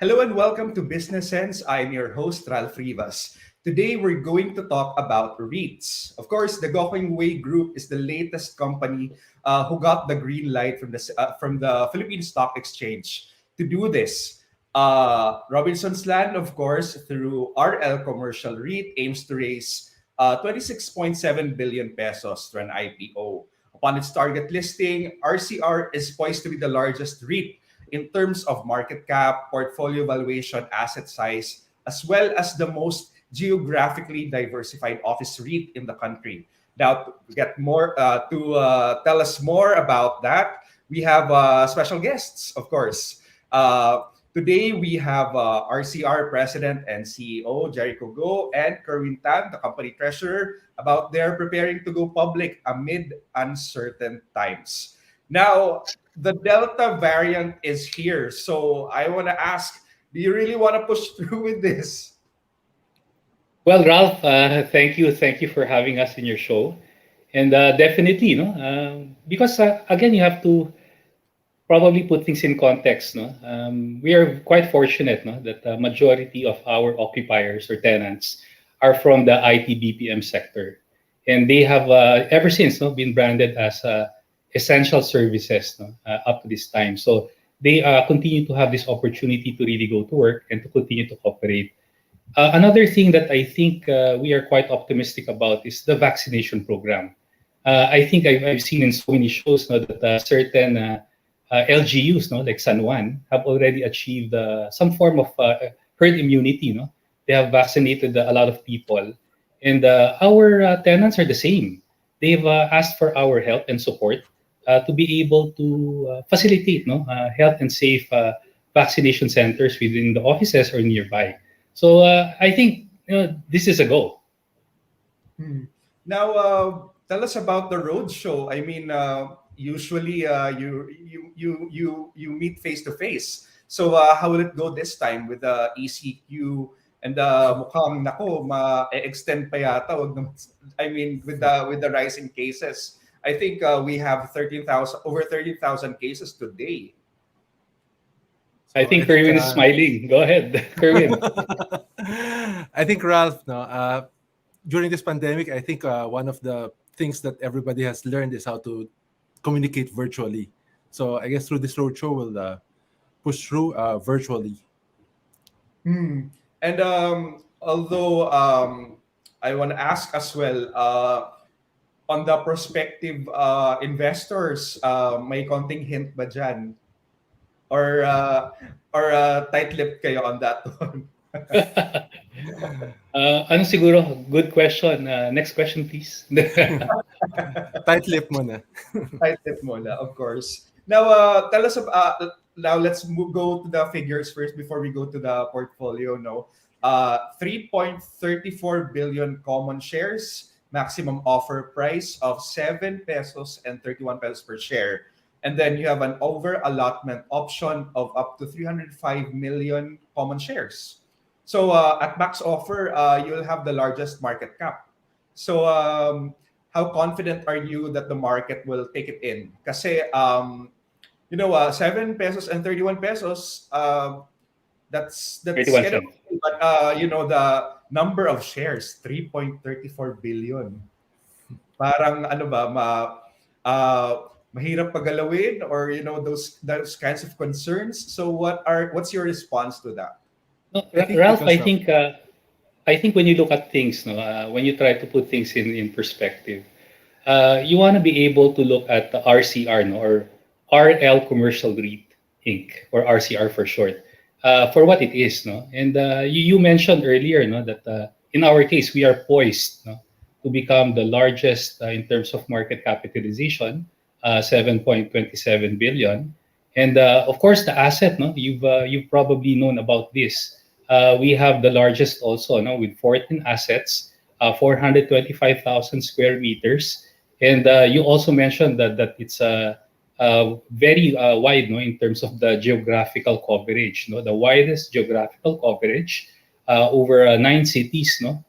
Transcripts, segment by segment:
Hello and welcome to Business Sense. I'm your host, Ralph Rivas. Today, we're going to talk about REITs. Of course, the Gokeng Way Group is the latest company who got the green light from the Philippine Stock Exchange to do this. Robinson's Land, of course, through RL Commercial REIT, aims to raise 26.7 billion pesos through an IPO. Upon its target listing, RCR is poised to be the largest REIT in terms of market cap, portfolio valuation, asset size, as well as the most geographically diversified office REIT in the country. Now, to get more tell us more about that, we have special guests, of course. Today we have RCR President and CEO Jericho Go and Kerwin Tan, the company treasurer, about their preparing to go public amid uncertain times. Now, the Delta variant is here. So I want to ask, do you really want to push through with this? Well, Ralph, thank you for having us in your show, and definitely, because again, you have to probably put things in context. No, we are quite fortunate, no, that the majority of our occupiers or tenants are from the IT BPM sector, and they have ever since, no, been branded as essential services, no, up to this time. So they continue to have this opportunity to really go to work and to continue to cooperate. Another thing that I think we are quite optimistic about is the vaccination program. I think I've seen in so many shows, no, that certain LGUs, no, like San Juan, have already achieved some form of herd immunity. No, they have vaccinated a lot of people, and our tenants are the same. They've asked for our help and support to be able to facilitate, no, health and safe vaccination centers within the offices or nearby. So I think, this is a go. Now, tell us about the road show. I mean, usually you meet face to face. So how will it go this time with the ECQ and mukhang nako ma-extend pa yata, wag naman, I mean, with the rising cases. I think we have over 13,000 cases today. I think Kerwin is smiling. Go ahead, Kerwin. I think Ralph, no, during this pandemic, I think one of the things that everybody has learned is how to communicate virtually. So I guess through this roadshow, we'll push through virtually. And although I want to ask as well, on the prospective investors, may konting hint ba dyan? Or tight-lipped kayo on that one? Ano siguro? Good question. Next question, please. Tight-lipped muna. Tight-lipped muna, of course. Now, tell us now let's go to the figures first before we go to the portfolio. No, 3.34 billion common shares, maximum offer price of 7 pesos and 31 pesos per share. And then you have an over allotment option of up to 305 million common shares. So at max offer, you'll have the largest market cap. So how confident are you that the market will take it in? Kasi 7 pesos and 31 pesos, that's 31 kind of, cents. but the number of shares, 3.34 billion. Parang ano ba, mahirap pagalawin, or those kinds of concerns. So what's your response to that? No, Ralph, I think when you look at things, no, when you try to put things in perspective, you want to be able to look at the RCR, no, or RL Commercial REIT Inc., or RCR for short, for what it is, no. And you mentioned earlier, no, that in our case we are poised, no, to become the largest in terms of market capitalization, 7.27 billion, and of course the asset, no, you've probably known about this. We have the largest also, no, with 14 assets, 425,000 square meters, and you also mentioned that it's very wide, no, in terms of the geographical coverage, no, the widest geographical coverage, over 9 cities, no,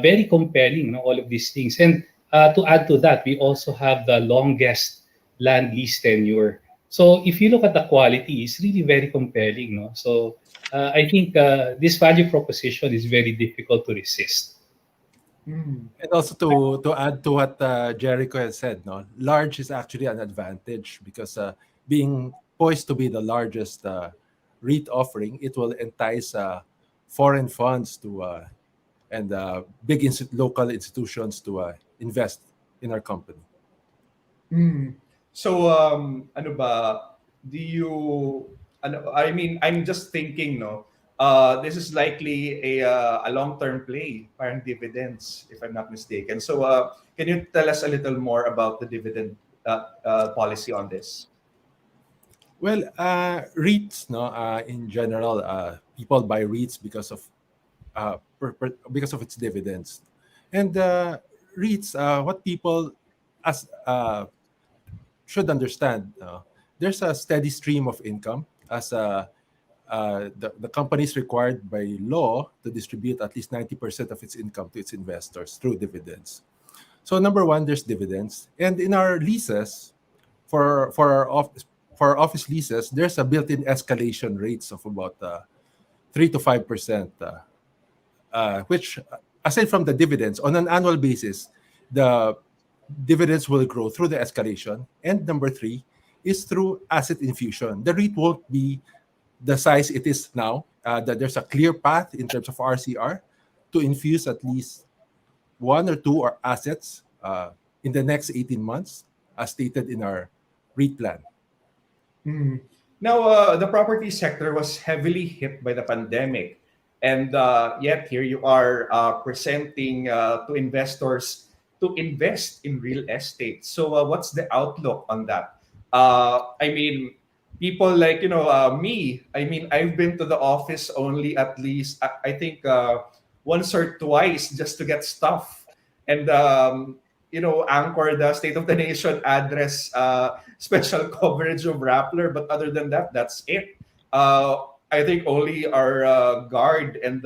very compelling, no, all of these things. And to add to that, we also have the longest land lease tenure So if you look at the quality, it's really very compelling, no? So I think this value proposition is very difficult to resist. Mm. And also to add to what Jericho has said, no, large is actually an advantage because being poised to be the largest REIT offering, it will entice foreign funds to and local institutions to invest in our company. Mm. So, ano ba, do you, ano, I mean, I'm just thinking, no, this is likely a long-term play, parang dividends, if I'm not mistaken. So, can you tell us a little more about the dividend policy on this? Well, REITs, no, in general, people buy REITs because of its dividends, and REITs, what people as should understand, there's a steady stream of income as the company is required by law to distribute at least 90% of its income to its investors through dividends. So number one, there's dividends, and in our leases for our office for our office leases, there's a built-in escalation rates of about 3 to 5%, which aside from the dividends on an annual basis, the dividends will grow through the escalation. And number three is through asset infusion. The REIT won't be the size it is now. That there's a clear path in terms of RCR to infuse at least one or two or assets in the next 18 months, as stated in our REIT plan. Hmm. Now, the property sector was heavily hit by the pandemic, and yet here you are presenting to investors to invest in real estate. So, what's the outlook on that? I mean, people like me. I mean, I've been to the office only at least I think once or twice just to get stuff, and anchor the State of the Nation address. Special coverage of Rappler, but other than that, that's it. I think only our guard and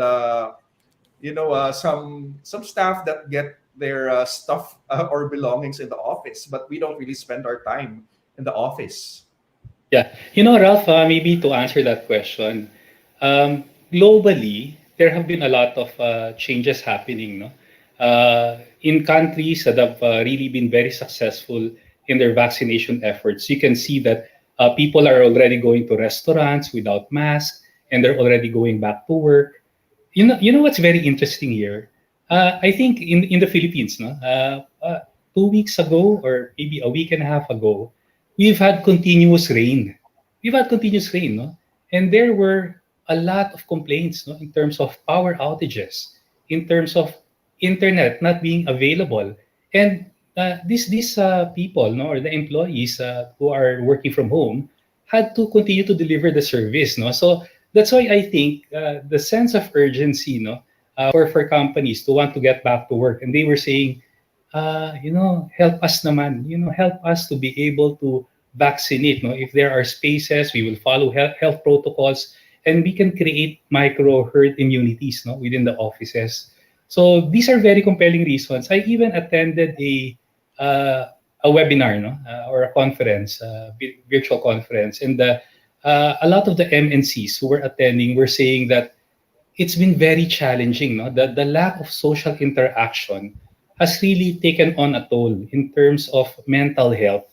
some staff that get their stuff or belongings in the office, but we don't really spend our time in the office. Yeah, Ralph, maybe to answer that question, globally, there have been a lot of changes happening, no? In countries that have really been very successful in their vaccination efforts, you can see that people are already going to restaurants without masks, and they're already going back to work. You know what's very interesting here? I think in the Philippines, no, 2 weeks ago or maybe a week and a half ago, we've had continuous rain. We've had continuous rain, no, and there were a lot of complaints, no, in terms of power outages, in terms of internet not being available, and these people, no, or the employees who are working from home had to continue to deliver the service, no. So that's why I think the sense of urgency, no, for companies to want to get back to work, and they were saying, help us naman, help us to be able to vaccinate. No, if there are spaces, we will follow health protocols, and we can create micro herd immunities, no, within the offices. So these are very compelling reasons. I even attended uh, a webinar, no, or a conference, virtual conference, and a lot of the MNCs who were attending were saying that it's been very challenging. No, the lack of social interaction has really taken on a toll in terms of mental health.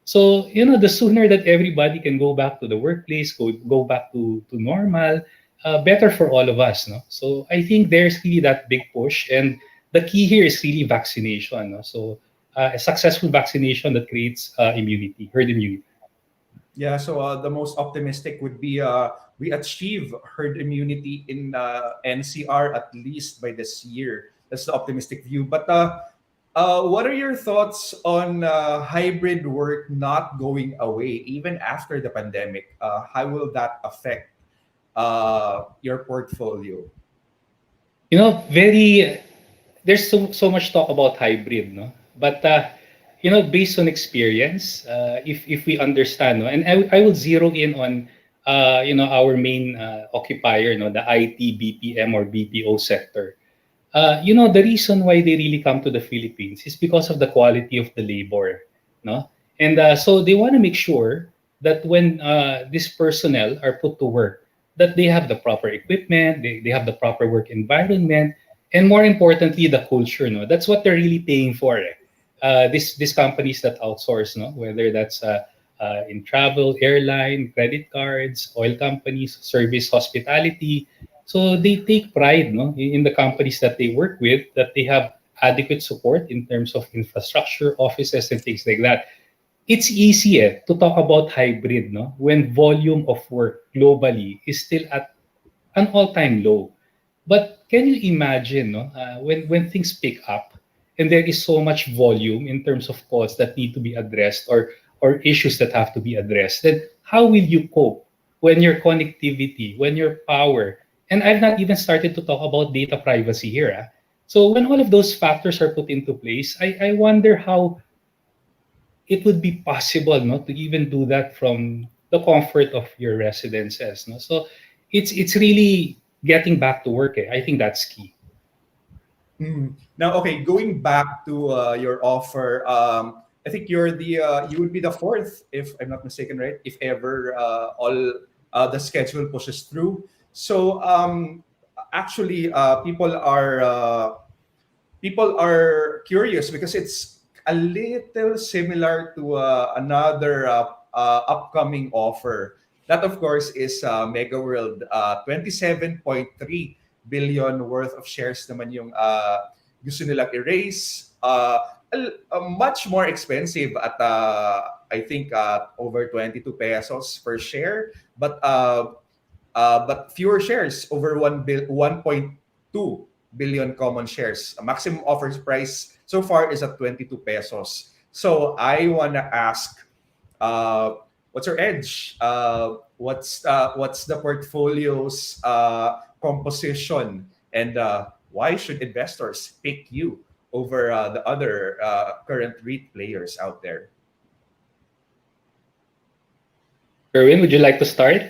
So, the sooner that everybody can go back to the workplace, go back to normal, better for all of us. No? So, I think there's really that big push. And the key here is really vaccination. No? So, a successful vaccination that creates immunity, herd immunity. Yeah, so the most optimistic would be we achieve herd immunity in NCR at least by this year. That's the optimistic view. But what are your thoughts on hybrid work not going away even after the pandemic? How will that affect your portfolio? Very there's so much talk about hybrid, no? But based on experience, if we understand, no, and I will zero in on our main occupier, the IT BPM or BPO sector. The reason why they really come to the Philippines is because of the quality of the labor, no? And so they want to make sure that when these personnel are put to work, that they have the proper equipment, they have the proper work environment, and more importantly, the culture. No, that's what they're really paying for. Eh. These companies that outsource, no, whether that's in travel, airline, credit cards, oil companies, service, hospitality. So they take pride, no, in the companies that they work with, that they have adequate support in terms of infrastructure, offices, and things like that. It's easy to talk about hybrid, no, when volume of work globally is still at an all-time low. But can you imagine, no, when things pick up and there is so much volume in terms of costs that need to be addressed, or issues that have to be addressed, then how will you cope when your connectivity, when your power, and I've not even started to talk about data privacy here. So when all of those factors are put into place, I wonder how it would be possible, no, to even do that from the comfort of your residences. No? So it's really getting back to work. I think that's key. Now, okay, going back to your offer, I think you would be the fourth, if I'm not mistaken, right? If ever all the schedule pushes through. So actually, people are curious because it's a little similar to another upcoming offer. That, of course, is Mega World. 27.3 billion worth of shares naman yung gusto nilang erase. Much more expensive at, I think, over 22 pesos per share. But fewer shares, over 1.2 billion common shares. A maximum offer price so far is at 22 pesos. So I want to ask, what's your edge? What's the portfolio's composition, and why should investors pick you over the other current REIT players out there? Erwin, would you like to start?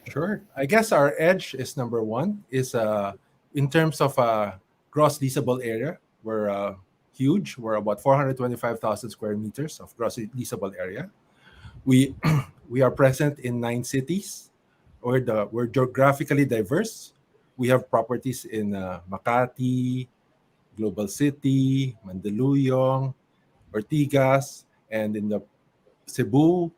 Sure. I guess our edge is number one is in terms of gross leasable area. We're huge. We're about 425,000 square meters of gross leasable area. We we are present in 9 cities. We're geographically diverse. We have properties in Makati, Global City, Mandaluyong, Ortigas, and in the Cebu,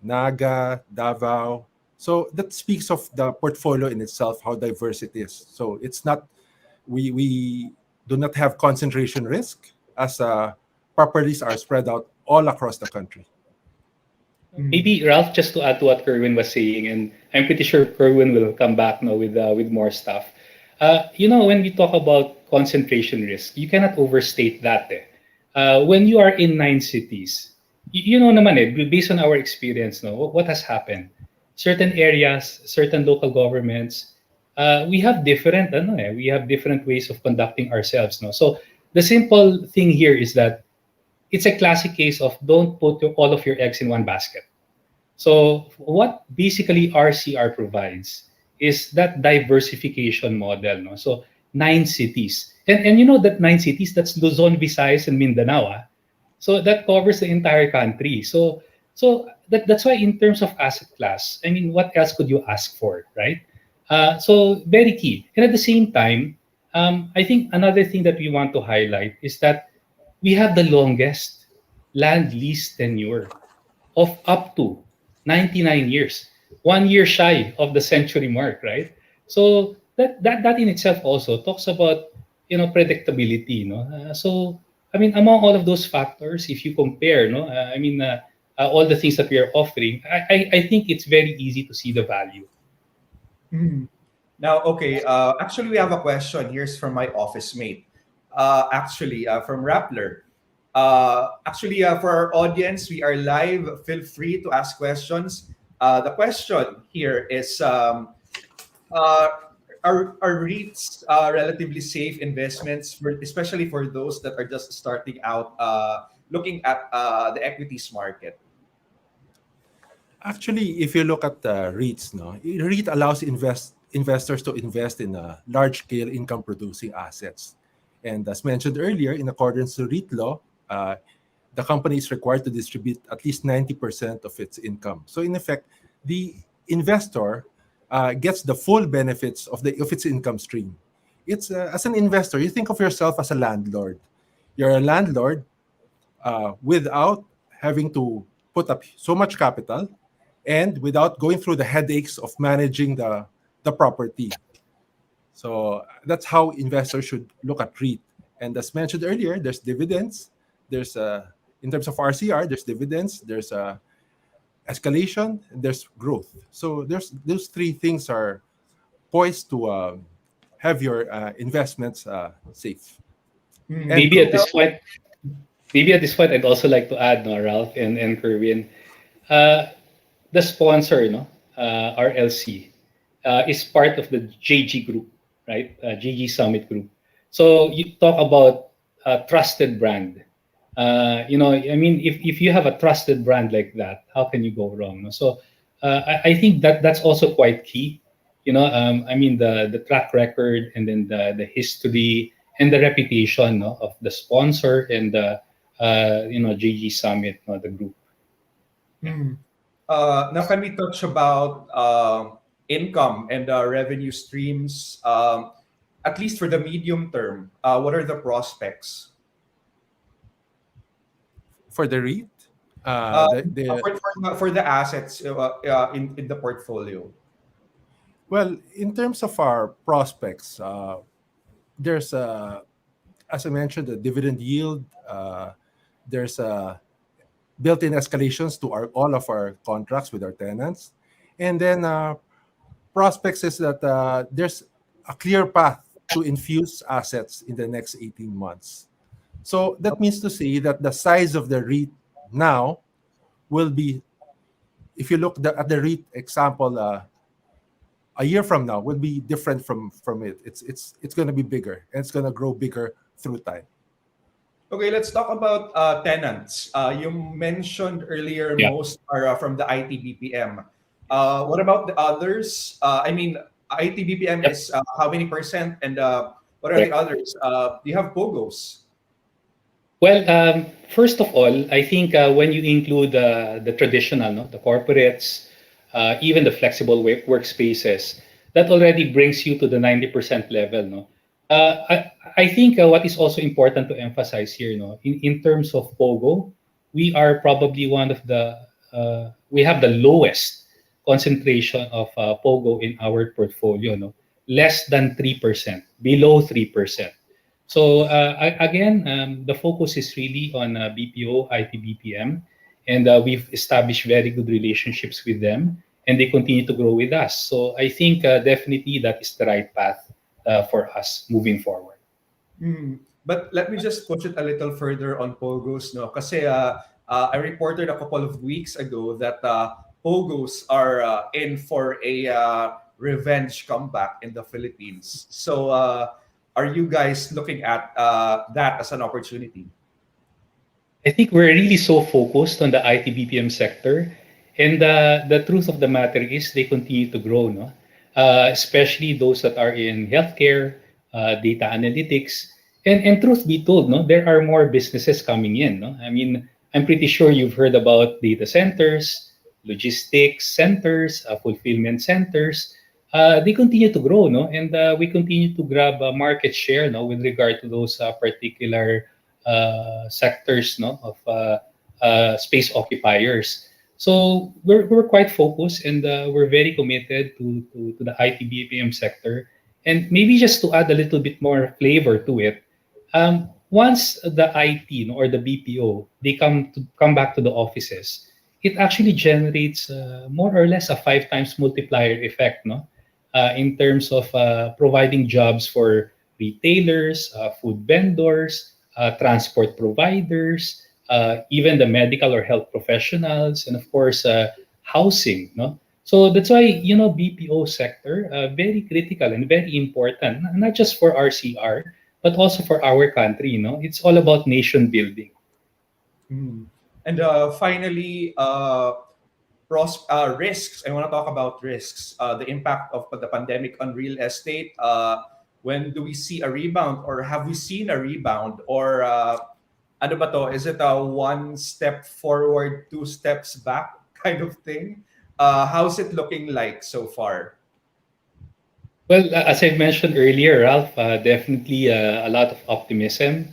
Naga, Davao. So that speaks of the portfolio in itself, how diverse it is. So it's not, we do not have concentration risk, as properties are spread out all across the country. Maybe Ralph, just to add to what Kerwin was saying, and I'm pretty sure Kerwin will come back now with more stuff. When we talk about concentration risk, you cannot overstate that. When you are in 9 cities, you know naman based on our experience, no, what has happened? Certain areas, certain local governments, we have different, we have different ways of conducting ourselves, no. So the simple thing here is that it's a classic case of don't put all of your eggs in one basket. So what basically RCR provides is that diversification model. No? So 9 cities. And you know that 9 cities, that's Luzon, Visayas, and Mindanao. So that covers the entire country. So that's why in terms of asset class, I mean, what else could you ask for, right? So very key. And at the same time, I think another thing that we want to highlight is that we have the longest land lease tenure of up to 99 years, 1 year shy of the century mark, right? So that in itself also talks about predictability, so I mean, among all of those factors, if you compare, all the things that we are offering, I think it's very easy to see the value. Now, okay, actually, we have a question. Here's from my office mate. From Rappler. For our audience, we are live. Feel free to ask questions. The question here is, are REITs relatively safe investments, especially for those that are just starting out, looking at the equities market? Actually, if you look at REITs, REIT allows investors to invest in large-scale income-producing assets. And as mentioned earlier, in accordance to REIT law, the company is required to distribute at least 90% of its income. So in effect, the investor gets the full benefits of its income stream. It's as an investor, you think of yourself as a landlord. You're a landlord without having to put up so much capital and without going through the headaches of managing the property. So that's how investors should look at REIT. And as mentioned earlier, there's dividends. There's in terms of RCR, there's dividends. There's escalation. There's growth. So there's those three things are poised to have your investments safe and Maybe at grow. this point, maybe at this point, I'd also like to add, no, Ralph and Kerwin, uh, the sponsor, no, RLC, is part of the JG Group, right? JG Summit Group. So you talk about a trusted brand. I mean, if you have a trusted brand like that, how can you go wrong? No? So I think that's also quite key. I mean, the track record and then the history and the reputation, no, of the sponsor and the JG Summit, no, the group. Yeah. Hmm. Now, can we touch about income and revenue streams, at least for the medium term? What are the prospects? For the REIT, the For the assets in the portfolio? well, in terms of our prospects, there's as I mentioned, the dividend yield. There's built-in escalations to all of our contracts with our tenants, and then prospects is that there's a clear path to infuse assets in the next 18 months. So that means to say that the size of the REIT now will be, if you look at the REIT example, a year from now will be different from it. It's going to be bigger and it's going to grow bigger through time. Okay, let's talk about tenants. You mentioned earlier Yeah. most are from the IT-BPM. What about the others? I mean, IT-BPM Yep. is how many percent, and what are the Correct. others? Do you have POGOs? Well, first of all, I think when you include the traditional, no, the corporates, even the flexible workspaces, that already brings you to the 90% level. No? I think what is also important to emphasize here, no, in terms of POGO, we are probably one of we have the lowest concentration of POGO in our portfolio, no? Less than 3%, below 3%. So again, the focus is really on BPO, IT-BPM, and we've established very good relationships with them, and they continue to grow with us. So I think definitely that is the right path for us moving forward. Hmm. But let me just push it a little further on POGOs, no? Kasi I reported a couple of weeks ago that POGOs are in for a revenge comeback in the Philippines. So, are you guys looking at that as an opportunity? I think we're really so focused on the IT BPM sector, and the truth of the matter is they continue to grow, no? Especially those that are in healthcare, data analytics, and truth be told, no, there are more businesses coming in, no? I mean, I'm pretty sure you've heard about data centers, logistics centers, fulfillment centers. They continue to grow, no, and we continue to grab market share, no, with regard to those particular sectors, no, of space occupiers. So we're quite focused and we're very committed to the IT BPM sector. And maybe just to add a little bit more flavor to it, once the IT, no, or the BPO they come back to the offices, it actually generates more or less a five times multiplier effect, no, in terms of providing jobs for retailers, food vendors, transport providers, even the medical or health professionals, and of course, housing. No, so that's why BPO sector very critical and very important, not just for RCR but also for our country. It's all about nation building. Hmm. And finally, risks. I want to talk about risks. The impact of the pandemic on real estate. When do we see a rebound, or have we seen a rebound, or ano ba to? Is it a one step forward, two steps back kind of thing? How's it looking like so far? Well, as I mentioned earlier, Ralph, definitely a lot of optimism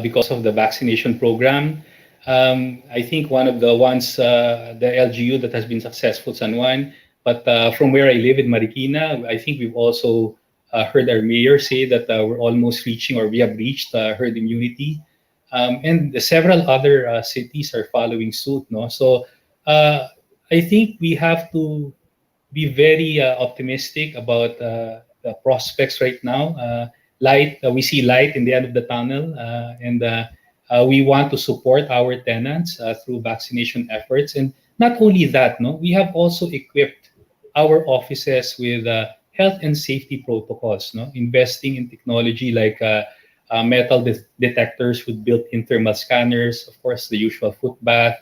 because of the vaccination program. I think one of the ones, the LGU that has been successful, San Juan, but from where I live in Marikina, I think we've also heard our mayor say that we're almost reaching or we have reached herd immunity. And several other cities are following suit. No? So uh, I think we have to be very optimistic about the prospects right now. We see light in the end of the tunnel, and we want to support our tenants through vaccination efforts. And not only that, no, we have also equipped our offices with health and safety protocols. No, investing in technology like metal detectors with built-in thermal scanners, of course, the usual foot bath,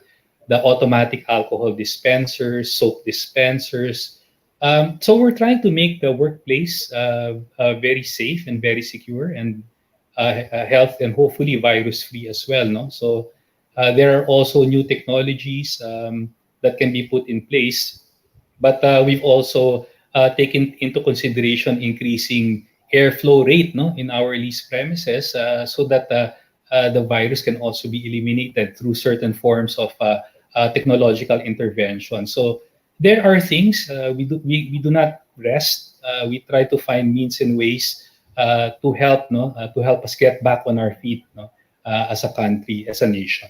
the automatic alcohol dispensers, soap dispensers. So we're trying to make the workplace very safe and very secure and health and hopefully virus free as well. No, so there are also new technologies that can be put in place, but we've also taken into consideration increasing airflow rate, no, in our lease premises, so that the virus can also be eliminated through certain forms of technological intervention. So there are things we do not rest. We try to find means and ways to help, no, to help us get back on our feet, no, as a country, as a nation.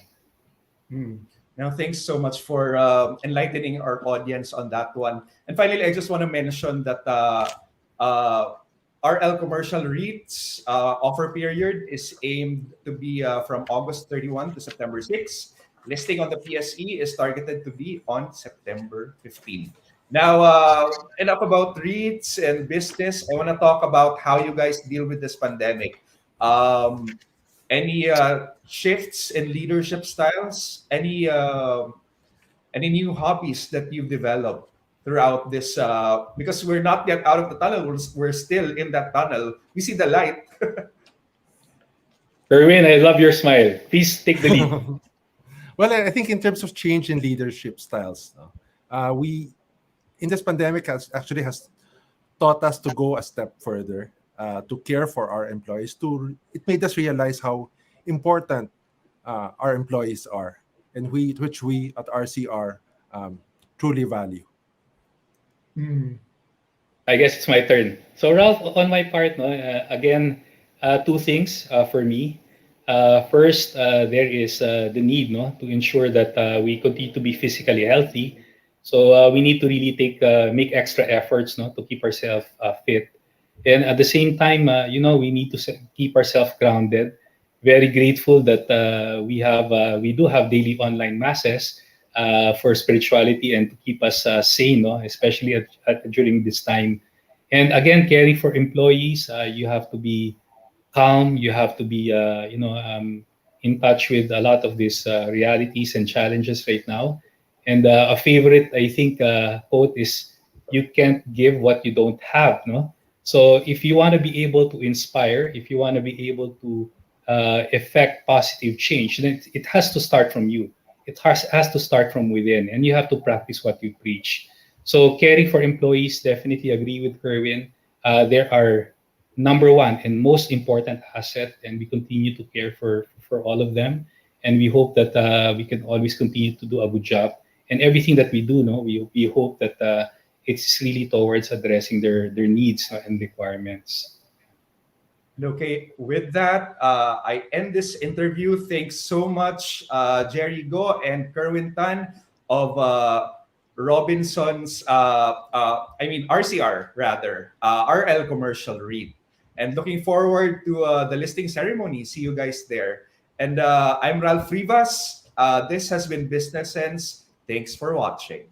Hmm. Now, thanks so much for enlightening our audience on that one. And finally, I just want to mention that uh, RL Commercial REITs offer period is aimed to be from August 31 to September 6. Listing on the PSE is targeted to be on September 15. Now, enough about REITs and business. I want to talk about how you guys deal with this pandemic. Um, any shifts in leadership styles? Any new hobbies that you've developed throughout this? Because we're not yet out of the tunnel. We're still in that tunnel. We see the light. Erwin, I love your smile. Please take the lead. Well, I think in terms of change in leadership styles, no, we in this pandemic has taught us to go a step further, to care for our employees. It made us realize how important our employees are, and which we at RCR truly value. Hmm. I guess it's my turn. So Ralph, on my part, no, again, two things for me. First, there is the need, no, to ensure that we continue to be physically healthy. So we need to really make extra efforts, no, to keep ourselves fit. And at the same time, we need to keep ourselves grounded. Very grateful that we do have daily online masses for spirituality and to keep us sane, no? Especially during this time. And again, caring for employees, you have to be calm. You have to be, in touch with a lot of these realities and challenges right now. And a favorite, I think, quote is, "You can't give what you don't have." No, so if you want to be able to inspire, if you want to be able to effect positive change, then it has to start from you. It has to start from within, and you have to practice what you preach. So caring for employees, definitely agree with Kerwin. There are number one and most important asset, and we continue to care for all of them. And we hope that we can always continue to do a good job. And everything that we do, no, we hope that it's really towards addressing their needs and requirements. Okay, with that, I end this interview. Thanks so much, Jerry Go and Kerwin Tan of RCR rather, RL Commercial REIT. And looking forward to the listing ceremony. See you guys there. And I'm Ralph Rivas. This has been Business Sense. Thanks for watching.